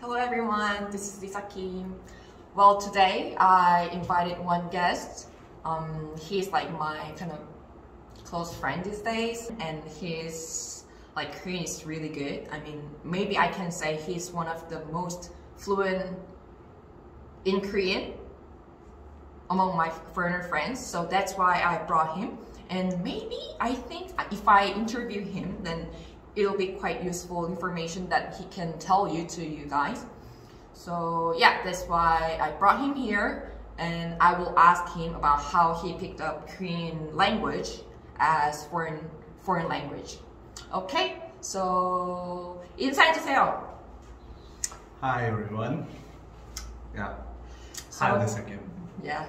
Hello everyone, this is Lisa Kim. Well, today I invited one guest. He's like my kind of close friend these days, and his Korean is really good. I mean, maybe I can say he's one of the most fluent in Korean among my foreigner friends. So that's why I brought him. And maybe I think if I interview him, then it'll be quite useful information that he can tell you to you guys. So yeah, that's why I brought him here, and I will ask him about how he picked up Korean language as foreign language. Okay, so 인사해주세요. Hi everyone. Yeah. Hi once again. Yeah.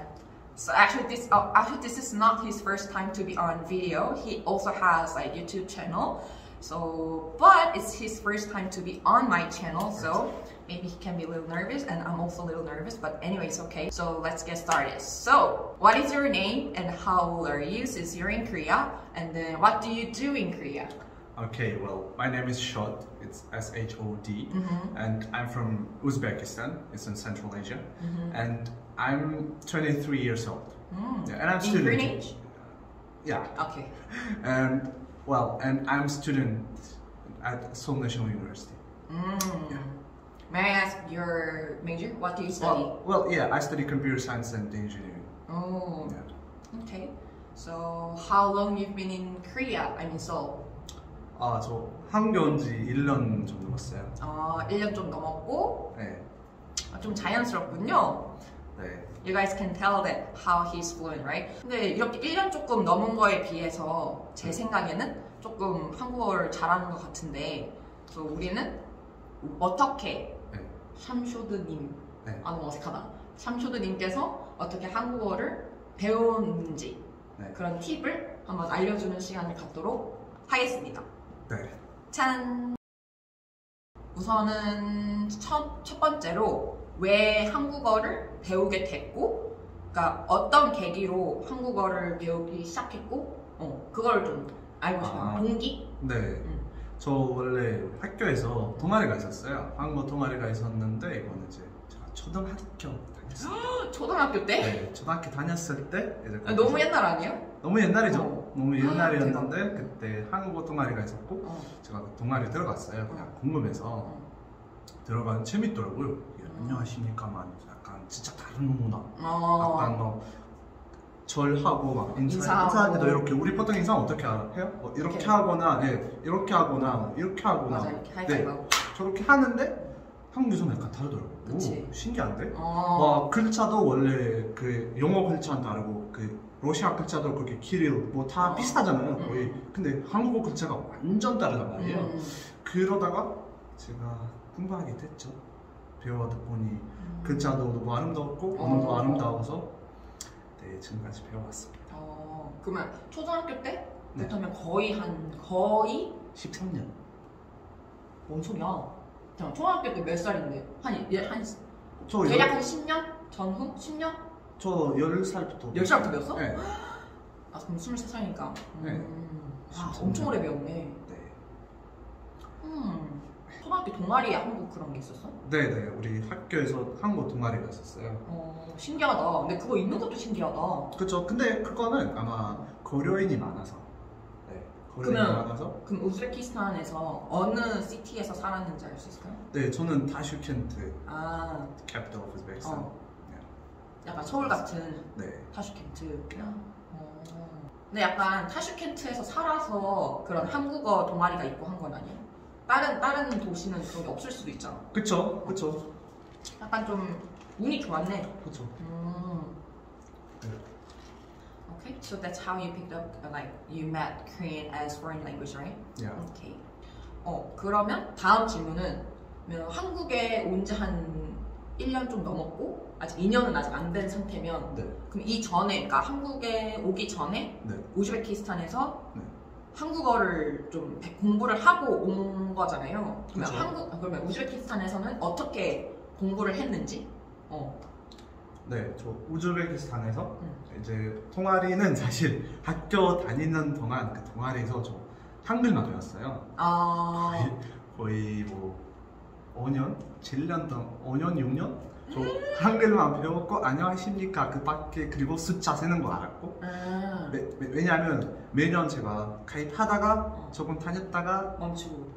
So actually this is not his first time to be on video. He also has a YouTube channel. So, but it's his first time to be on my channel, so maybe he can be a little nervous, and I'm also a little nervous, but anyway, it's okay. So let's get started. So, what is your name and how old are you since you're in Korea? And then what do you do in Korea? Okay, well, my name is Shod. It's S-H-O-D, and I'm from Uzbekistan. It's in Central Asia, and I'm 23 years old. Yeah, and I'm student. In Korean age? Yeah. Okay. And I'm a student at Seoul National University. Yeah. May I ask your major? What do you study? Well, yeah, I study computer science and engineering. Oh. Yeah. Okay. So how long you've been in Korea? I mean Seoul. 저 한국에 온 지 1년 좀 넘었어요. 1년 좀 넘었고. 네. 좀 자연스럽군요. 네. You guys can tell that how he's fluent, right? 근데 이렇게 1년 조금 넘은 거에 비해서 제 생각에는 조금 한국어를 잘하는 것 같은데, 그래서 우리는 어떻게 샴쇼드님, 너무 어색하다. 샴쇼드님께서 어떻게 한국어를 배웠는지 그런 팁을 한번 알려주는 시간을 갖도록 하겠습니다. 네. 짠! 우선은 첫 번째로 왜 한국어를 배우게 됐고, 그러니까 어떤 계기로 한국어를 배우기 시작했고, 그걸 좀 알고 싶어요. 동기? 네. 저 원래 학교에서 동아리가 있었어요. 한국어 동아리가 있었는데 이거는 이제 제가 초등학교 다녔어요. 초등학교 때? 네, 초등학교 다녔을 때 이제 너무 옛날 아니에요? 너무 옛날이죠. 너무 옛날이었는데 그때 한국어 동아리가 있었고 제가 그 동아리 들어갔어요. 그냥 궁금해서 들어가면 재밌더라고요. 안녕하십니까만 약간 진짜 다른 문화. 약간 뭐 절하고 막 인사할 때도 이렇게 우리 보통 인사 어떻게 해요? 이렇게 하거나 이렇게 하거나 이렇게 하거나 맞아, 이렇게 할게요. 저렇게 하는데 한국에서는 약간 다르더라고요. 그치. 오, 신기한데? 막 글자도 원래 그 영어 글자는 다르고 그 러시아 글자도 그렇게 키릴 뭐 다 비슷하잖아요 거의. 근데 한국어 글자가 완전 다르단 말이에요. 그러다가 제가 공부하게 됐죠. 배워다 보니 글자도 너무 아름다웠고 언어도 아름다워서 지금까지 배워왔습니다. 그러면 초등학교 때부터면 거의 13년. 뭔 소리야? 잠깐, 초등학교 때 몇 살인데? 저 대략 한 10년? 전후? 10년? 저 10살부터 10살부터 배웠어? 네. 그럼 23살이니까 네. 엄청 오래 배웠네. 네. 초등학교 동아리에 한국 그런 게 있었어? 네네, 우리 학교에서 한국 동아리가 있었어요. 신기하다. 근데 그거 있는 것도 신기하다. 그쵸. 근데 그거는 아마 고려인이 많아서. 고려인이 많아서. 그럼 우즈베키스탄에서 어느 시티에서 살았는지 알 수 있을까요? 네, 저는 타슈켄트. capital of Uzbekistan. 약간 서울 같은 타슈켄트. 근데 약간 타슈켄트에서 살아서 그런 한국어 동아리가 있고 한 건 아니에요? 다른 도시는 그런 게 없을 수도 있잖아. 그쵸. 약간 좀 운이 좋았네. 그쵸. Okay, so that's how you picked up, you met Korean as foreign language, right? Yeah. Okay. 그러면 다음 질문은 한국에 온 지 한 1년 좀 넘었고 아직 2년은 아직 안 된 상태면 그럼 이 전에, 그러니까 한국에 오기 전에 우즈베키스탄에서 한국어를 좀 공부를 하고 온 거잖아요. 그러면 우즈베키스탄에서는 어떻게 공부를 했는지? 네, 저 우즈베키스탄에서 이제 동아리는 사실 학교 다니는 동안 그 동아리에서 저 한글만 배웠어요. 거의 뭐 5년, 7년 동안 5년, 6년 저 한글만 배웠고 안녕하십니까 그 밖에 그리고 숫자 세는 거 알았고 왜냐하면 매년 제가 가입하다가 조금 다녔다가 멈추고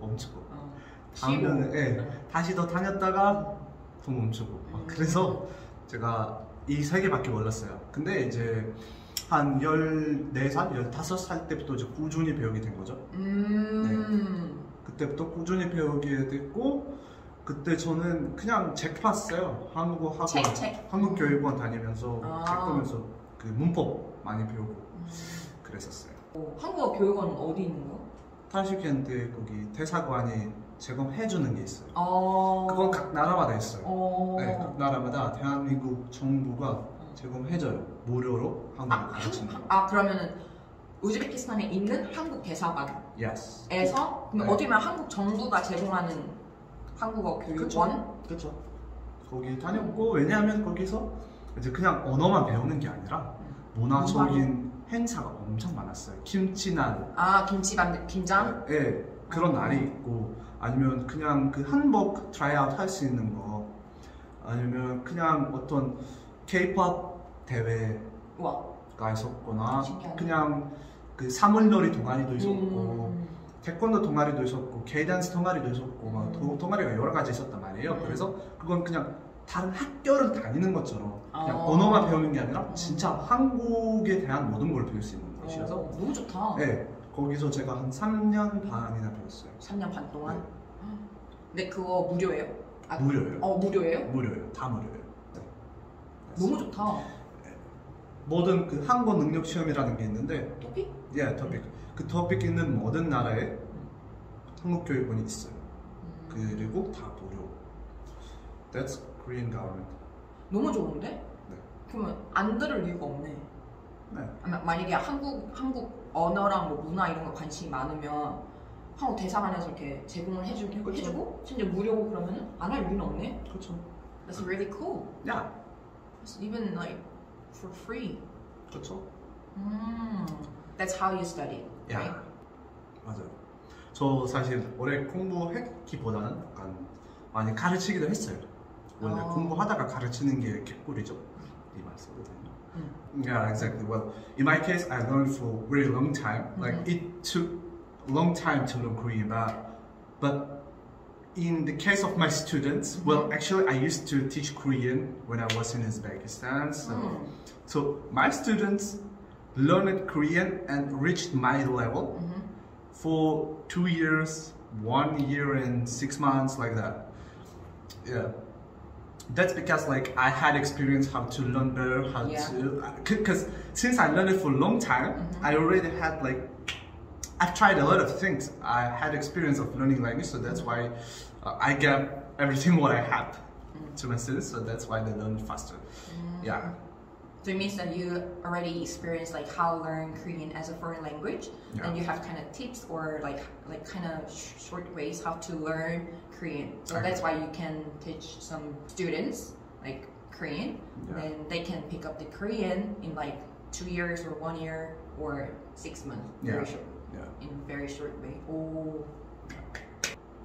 다음에는 다시 더 다녔다가 또 멈추고 그래서 제가 이 세 개밖에 몰랐어요. 근데 이제 한 14살, 15살 때부터 이제 꾸준히 배우게 된 거죠. 네. 그때부터 꾸준히 배우게 됐고 그때 저는 그냥 책 봤어요. 한국어 학원, 한국교육원 다니면서 책 보면서 그 문법 많이 배우고 그랬었어요. 한국어 교육원은 어디 있는 거? 타슈켄트 거기 대사관이 제공해주는 게 있어요. 그건 각 나라마다 있어요. 네, 각 나라마다 대한민국 정부가 제공해줘요. 무료로 한국어 가르치는 거. 그러면은 우즈베키스탄에 있는 한국 대사관에서 Yes. 그럼 어디 보면 한국 정부가 제공하는 한국어 교육원? 그렇죠. 거기 다녔고 왜냐하면 거기서 이제 그냥 언어만 배우는 게 아니라 문화적인 행사가 엄청 많았어요. 김치날. 김장? 네, 그런 날이 있고 아니면 그냥 그 한복 트라이아웃 할 수 있는 거 아니면 그냥 어떤 K-pop 대회가 있었거나 그냥 그 사물놀이 동아리도 있었고 태권도 동아리도 있었고 K-댄스 동아리도 있었고 막 동아리가 여러 가지 있었단 말이에요. 그래서 그건 그냥 다른 학교를 다니는 것처럼 그냥 언어만 배우는 게 아니라 진짜 한국에 대한 모든 걸 배울 수 있는 곳이라서 너무 좋다. 네, 거기서 제가 한 3년 반이나 배웠어요. 3년 반 동안? 네. 근데 그거 무료예요? 무료예요. 무료예요? 무료예요. 다 무료예요. 네. 너무 좋다. 모든 그 한국어 능력 시험이라는 게 있는데 토픽? 예, 토픽. 그 토픽 있는 모든 나라에 한국 교육원이 있어요. 그리고 다 무료. That's Korean government. 너무 좋은데? 네. 그러면 안 들을 이유가 없네. 네. 만약에 한국 언어랑 뭐 문화 이런 거 관심이 많으면 한국 대사관에서 이렇게 제공을 해주고 심지어 무료고 그러면 안 할 이유는 없네. 그렇죠. That's really cool. Yeah. It's even like for free. 그렇죠. That's how you study. Yeah. Right? 맞아요. 저 사실 오래 공부했기보다는 약간 많이 가르치기도 했어요. 원래 공부하다가 가르치는 게 개꿀이죠. 이 말씀거든요. Yeah, exactly. Well, in my case, I learned for a very long time. Like it took a long time to learn Korean, but in the case of my students, well, actually, I used to teach Korean when I was in Uzbekistan. So my students learned Korean and reached my level for 2 years, 1 year and 6 months, like that. Yeah. That's because like I had experience how to learn better, because since I learned it for a long time, I already had like, I've tried a lot of things. I had experience of learning language, so that's why I get everything what I have to my students, so that's why they learn faster. Yeah. So it means that you already experienced like how to learn Korean as a foreign language, and you have kind of tips or like kind of short ways how to learn Korean. So that's why you can teach some students like Korean, then they can pick up the Korean in like 2 years or 1 year or 6 months. Very short. In very short way. Oh.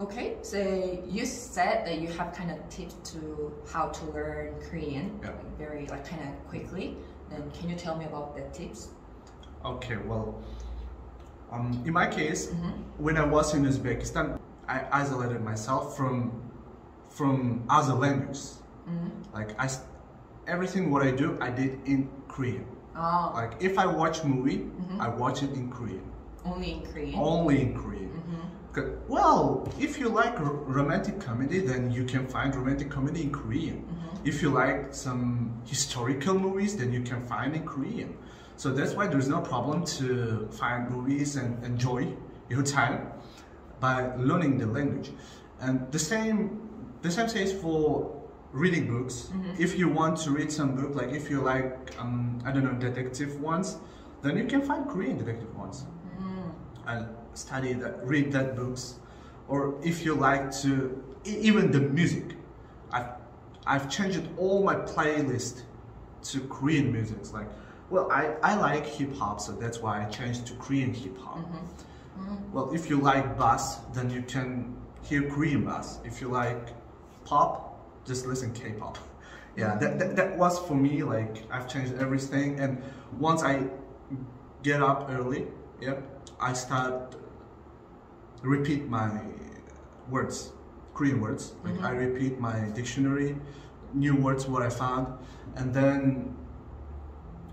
Okay, so you said that you have kind of tips to how to learn Korean very like kind of quickly. Then can you tell me about the tips? Okay, well, in my case, when I was in Uzbekistan, I isolated myself from other languages. Like everything what I do, I did in Korean. Like if I watch movie, I watch it in Korean. Only in Korean? Only in Korean. Well, if you like romantic comedy, then you can find romantic comedy in Korean. If you like some historical movies, then you can find in Korean. So that's why there's no problem to find movies and enjoy your time by learning the language. And the same says for reading books. If you want to read some book, like if you like, I don't know, detective ones, then you can find Korean detective ones. And study that, read that books. Or if you like to, even the music, I've changed all my playlist to Korean music. Like, well, I like hip hop, so that's why I changed to Korean hip hop. Well, if you like bass, then you can hear Korean bass. If you like pop, just listen K-pop. Yeah, that was for me, like, I've changed everything. And once I get up early, yeah, I start repeat my words, Korean words. Like, I repeat my dictionary, new words, what I found, and then,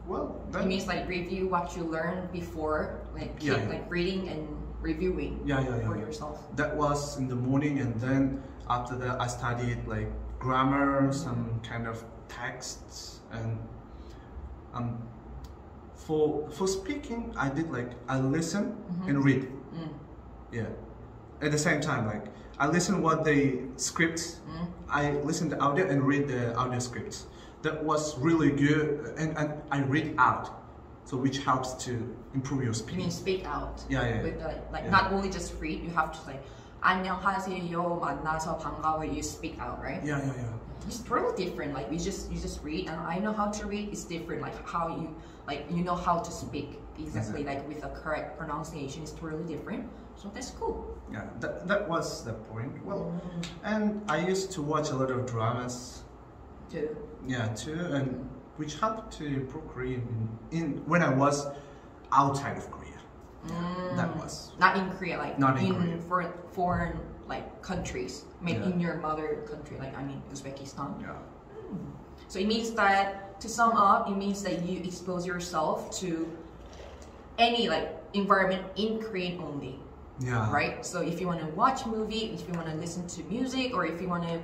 well, It means like review what you learned before, like keep like reading and reviewing for yourself. That was in the morning, and then after that I studied like grammar, some kind of texts, and for speaking I did like I listen and read. Yeah, at the same time, like I listen what the scripts, I listen the audio and read the audio scripts. That was really good, and I read out, so which helps to improve your speaking. You mean speak out? Yeah. With like not only just read, you have to say 안녕하세요 만나서 반가워요. You speak out, right? Yeah. It's totally different. Like you just read, and I know how to read. It's different. Like how you know how to speak exactly. Like with the correct pronunciation is totally different. So that's cool. Yeah, that was the point. Well, and I used to watch a lot of dramas. Too. Yeah, too, and which helped to improve Korean in when I was outside of Korea. That was not in Korea, like not in Korea. Foreign like countries. I mean, in your mother country, like I mean Uzbekistan. Yeah. So it means that, to sum up, it means that you expose yourself to any like environment in Korean only. Yeah. Right. So if you want to watch movie, if you want to listen to music, or if you want to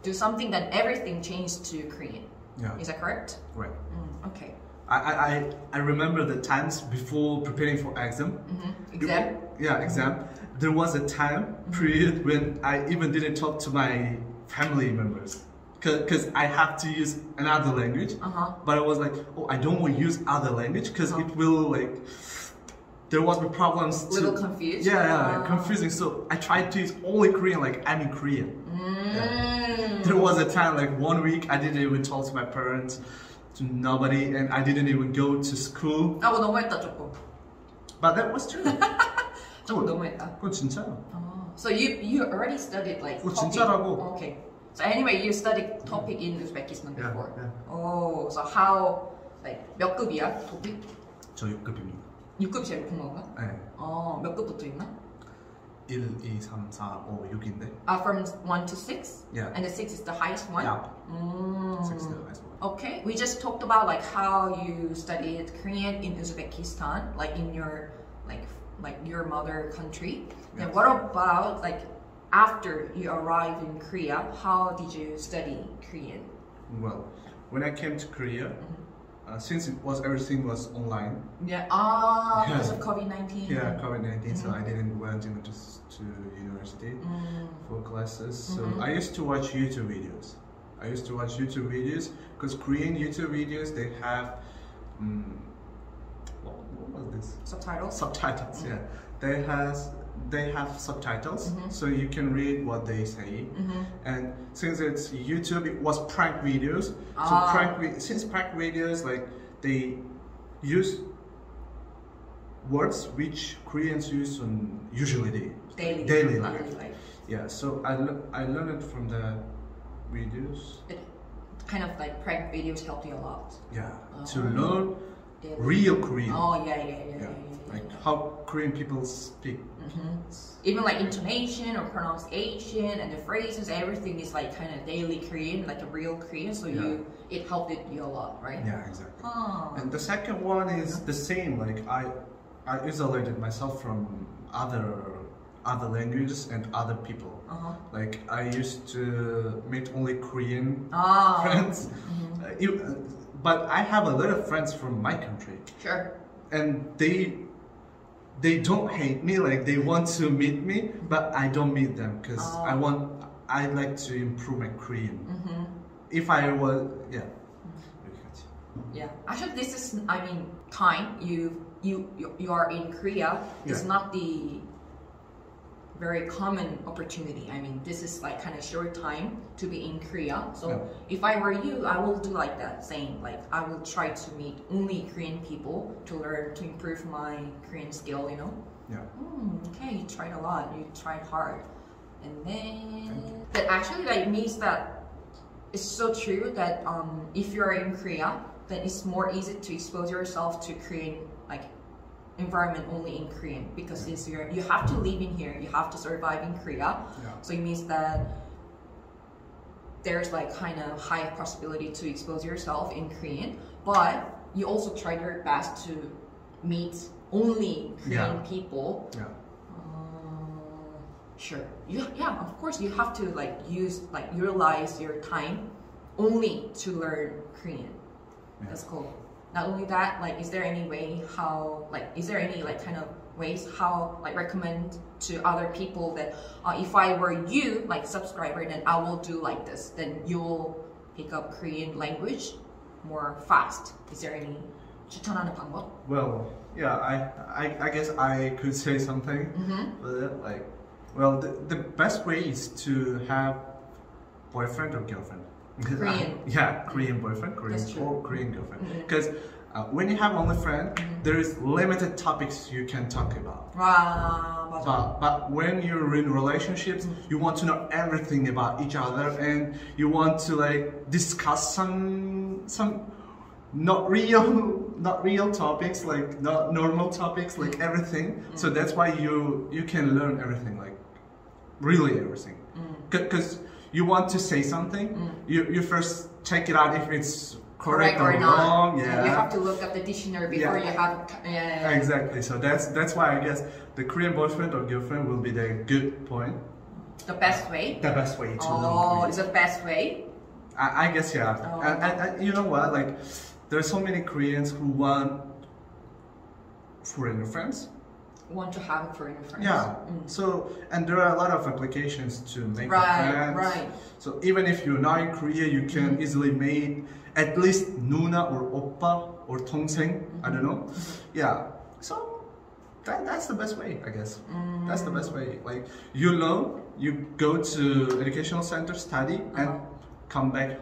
do something, then everything changed to Korean. Yeah. Is that correct? Right. Okay. I remember the times before preparing for exam. Exam? Exam. There was a time period when I even didn't talk to my family members because I have to use another language. But I was like, oh, I don't want to use other language because it will like. There was problems. Little confused. Yeah, confusing. So I tried to use only Korean, like I'm in Korean. Yeah. There was a time, like 1 week, I didn't even talk to my parents, to nobody, and I didn't even go to school. 아, 너무했다 조금. But that was true. 조금 너무했다. 그건 진짜. So you already studied like. 그거 진짜라고. Okay. So anyway, you studied topic in Uzbekistan before. Yeah. Oh, so how like 몇 급이야 topic? 저 6급입니다. 6급이 제일 높은 건가? 네. 몇 급부터 있나? 1, 2, 3, 4, 5, 6인데. From 1 to 6? Yeah. And the 6 is the highest one? Yeah. 6 is the highest one. Okay, we just talked about like how you studied Korean in Uzbekistan, like in your like your mother country. Yes. And what about like after you arrived in Korea, how did you study Korean? Well, when I came to Korea, since everything was online. Yeah. Because of COVID-19. Yeah, COVID-19. So I didn't went into to university for classes. So I used to watch YouTube videos. Because Korean YouTube videos, they have what was this? Subtitles. Yeah, they have subtitles, so you can read what they say. And since it's YouTube, it was prank videos. So since prank videos, like they use words which Koreans use on usually daily life. Yeah, so I learned it from the videos. It kind of like prank videos helped you a lot. Yeah, to learn real Korean. Oh yeah. Like how Korean people speak. Even like intonation or pronunciation and the phrases, everything is like kind of daily Korean, like a real Korean. So it helped you a lot, right? Yeah, exactly. And the second one is the same. Like I isolated myself from other languages and other people. Like I used to meet only Korean friends. But I have a lot of friends from my country. Sure. And they don't hate me, like they want to meet me, but I don't meet them because I like to improve my Korean. If I was, yeah. Actually, this is, I mean, time you are in Korea. It's not the very common opportunity. I mean, this is like kind of short time to be in Korea. So if I were you, I will do like that, saying like I will try to meet only Korean people to learn, to improve my Korean skill, you know? Yeah. Okay, you tried a lot. You tried hard. And then that actually like means that it's so true that if you're in Korea, then it's more easy to expose yourself to Korean like environment only in Korean, because since you have to live in here, you have to survive in Korea. So it means that there's like kind of high possibility to expose yourself in Korean, but you also try your best to meet only Korean people. Sure. Yeah, of course you have to like utilize your time only to learn Korean. That's cool. Not only that, like, is there any way how, like, is there any like kind of ways how like recommend to other people that if I were you like subscriber, then I will do like this, then you'll pick up Korean language more fast. Is there any 추천하는 방법? Well, yeah, I guess I could say something. But like, well, the best way is to have boyfriend or girlfriend. Korean. Korean boyfriend, Korean girlfriend. Because when you have only friend, there is limited topics you can talk about. But when you're in relationships, you want to know everything about each other, and you want to like discuss some not real topics, like not normal topics, like everything. So that's why you can learn everything, like really everything. Because you want to say something, you first check it out if it's correct or wrong. You have to look up the dictionary before you have. Exactly. So that's why I guess the Korean boyfriend or girlfriend will be the good point. The best way. The best way to learn Korean. Oh, is the best way. I guess and you know what? Like, there's so many Koreans who want foreigner friends. Want to have foreigner friends. Yeah. So, and there are a lot of applications to make friends. Right. So even if you're not in Korea, you can easily make at least 누나 or 오빠 or 동생. I don't know. Yeah. So that's the best way, I guess. That's the best way. Like, you learn, you go to educational center, study, and come back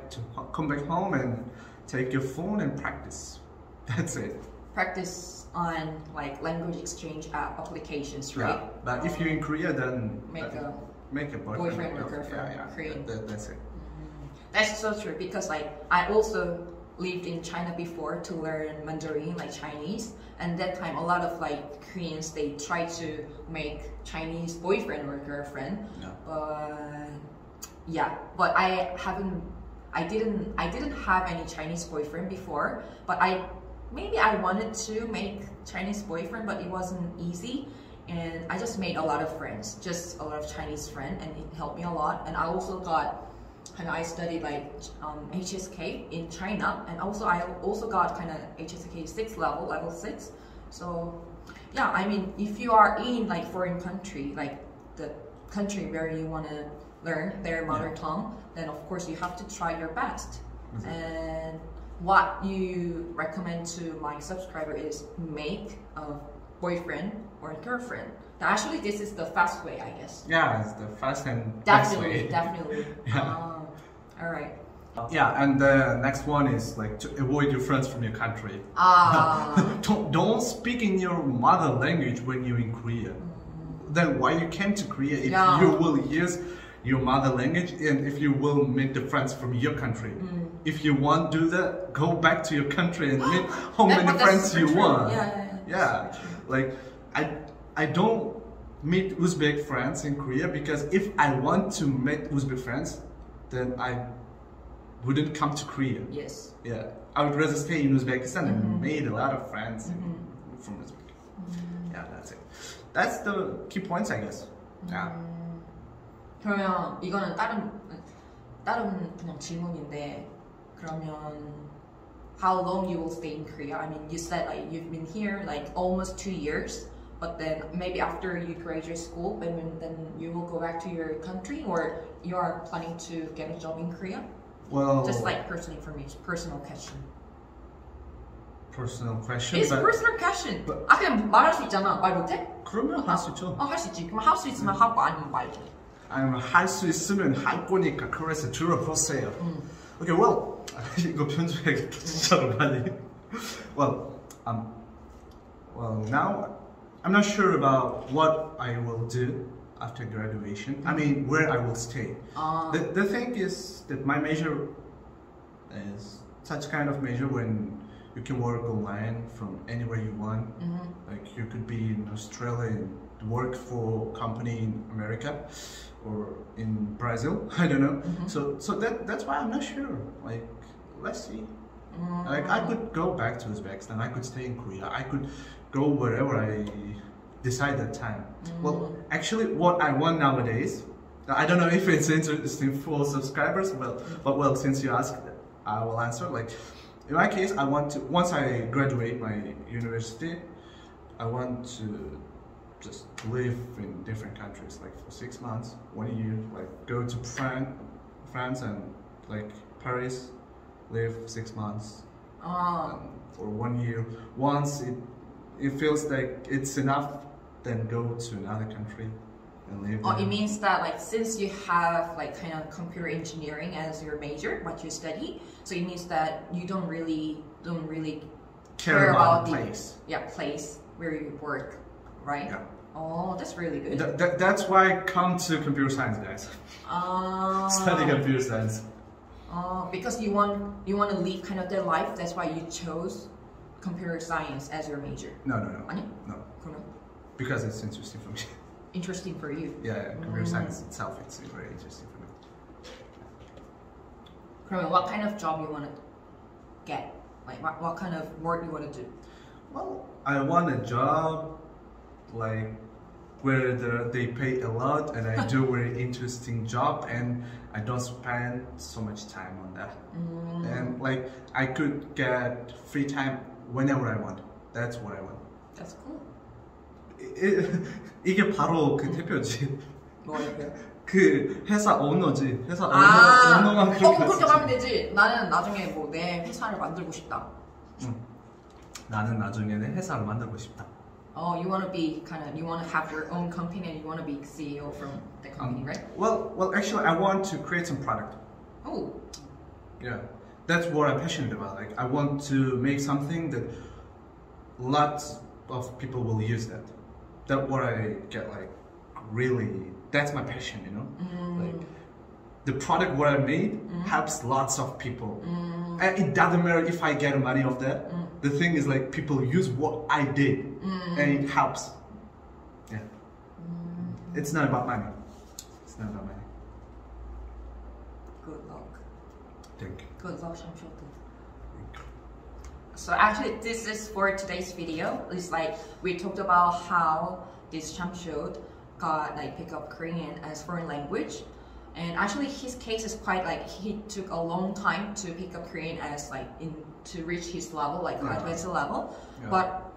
home and take your phone and practice. That's it. Practice on like language exchange applications, right? Yeah. But if you're in Korea, then make a boyfriend or girlfriend. Korean. That's it. That's so true, because like I also lived in China before to learn Mandarin, like Chinese, and that time a lot of like Koreans, they try to make Chinese boyfriend or girlfriend. But I didn't have any Chinese boyfriend before, but maybe I wanted to make Chinese boyfriend, but it wasn't easy. And I just made a lot of friends, just a lot of Chinese friends, and it helped me a lot. And I also got, and I studied like HSK in China, and I also got kind of HSK 6 level 6. So yeah, I mean, if you are in like foreign country, like the country where you want to learn their mother tongue, then of course you have to try your best. And what you recommend to my subscriber is make a boyfriend or girlfriend. Actually, this is the fast way, I guess. Yeah, it's the fast and best way. Definitely. All right. Yeah, and the next one is like to avoid your friends from your country. Don't speak in your mother language when you're in Korea. Then why you came to Korea if you will use your mother language, and if you will meet the friends from your country? If you want to do that, go back to your country and meet how many friends you want. Yeah. Like, I don't meet Uzbek friends in Korea, because if I want to meet Uzbek friends, then I wouldn't come to Korea. Yes. Yeah. I would rather stay in Uzbekistan and made a lot of friends from Uzbek. Yeah, that's it. That's the key points, I guess. Yeah. 그러면 이거는 다른 그냥 질문인데, 그러면 how long you will stay in Korea? I mean, you said like you've been here like almost 2 years, but then maybe after you graduate school, then you will go back to your country, or you are planning to get a job in Korea? Well, just like personal information, personal question. Personal question? It's personal question. 그냥 말할 수 있잖아. 말 못해? 그러면 할 수 있죠. 할 수 있지. 그럼 할 수 있으면 하고, 아니면 말고. 아니면 할 수 있으면 할 거니까 그래서 들어보세요. Okay, well, 이거 편집해야겠다 진짜로 빨리. Well, now I'm not sure about what I will do after graduation. I mean, where I will stay. The thing is that my major is such kind of major when you can work online from anywhere you want. Like you could be in Australia and work for a company in America or in Brazil. I don't know. So that's why I'm not sure. Like, let's see. Like I could go back to Uzbekistan. I could stay in Korea. I could go wherever I decide that time. Well, actually, what I want nowadays, I don't know if it's interesting for subscribers, but well, since you asked, I will answer. Like, in my case, I want to, once I graduate my university, I want to just live in different countries, like for 6 months, 1 year, like go to France and like Paris, live 6 months, for 1 year. Once it feels like it's enough, then go to another country and live there. It means that like since you have like kind of computer engineering as your major, what you study, so it means that you don't really care about the place. Place where you work, right? Yeah. Oh, that's really good. That's why I come to computer science, guys. Study computer science. Because you want to live kind of their life. That's why you chose computer science as your major. No. 아니? No. Because it's interesting for me. Interesting for you. Yeah, computer science itself, it's very interesting for me. 그러면 what kind of job you want to get? Like what kind of work you want to do? Well, I want a job like where they pay a lot and I do a very interesting job and I don't spend so much time on that. And like I could get free time whenever I want. That's what I want. That's cool. 이게 바로 그 대표지. 뭐예요? 그 회사 오너지. 회사 오너만 그렇게 그렇게 하면 되지. 나는 나중에 뭐 내 회사를 만들고 싶다. 나는 나중에는 회사를 만들고 싶다. You want to have your own company and you want to be CEO from the company, right? Well, actually, I want to create some product. Oh. Yeah, that's what I'm passionate about. Like, I want to make something that lots of people will use that. That's what I get, like, really, that's my passion, you know? Like, the product what I made helps lots of people. And it doesn't matter if I get money off that. The thing is, like, people use what I did and it helps. Yeah. It's not about money. It's not about money. Good luck. Thank you. Good luck, Shamshoto. So actually, this is for today's video. It's like we talked about how this Shamshot got like pick up Korean as foreign language, and actually his case is quite like he took a long time to pick up Korean as like to reach his level, like advanced level. Yeah. But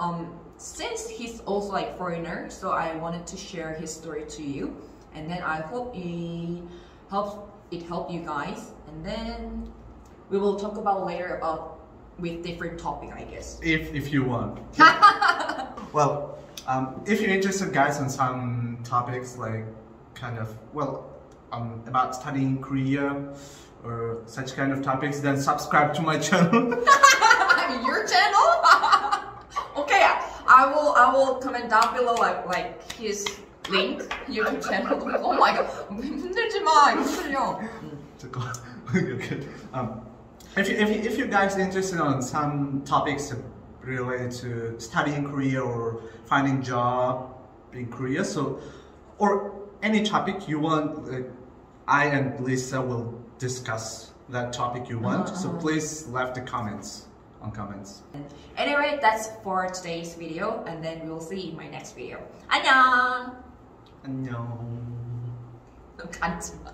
since he's also like foreigner, so I wanted to share his story to you, and then I hope it helped you guys, and then we will talk about later about with different topic, I guess. If you want. Well, if you're interested, guys, in some topics like kind of about studying Korea or such kind of topics, then subscribe to my channel. Your channel? Okay, I will comment down below like his link, YouTube channel. Oh my god, 흔들지 마, 이거 흔들려. If you guys are interested on some topics related to studying Korea or finding job in Korea, or any topic you want, I and Lisa will discuss that topic you want. So please leave the comments on comments. Anyway, that's for today's video, and then we'll see you in my next video. 안녕. 안녕. 간지마.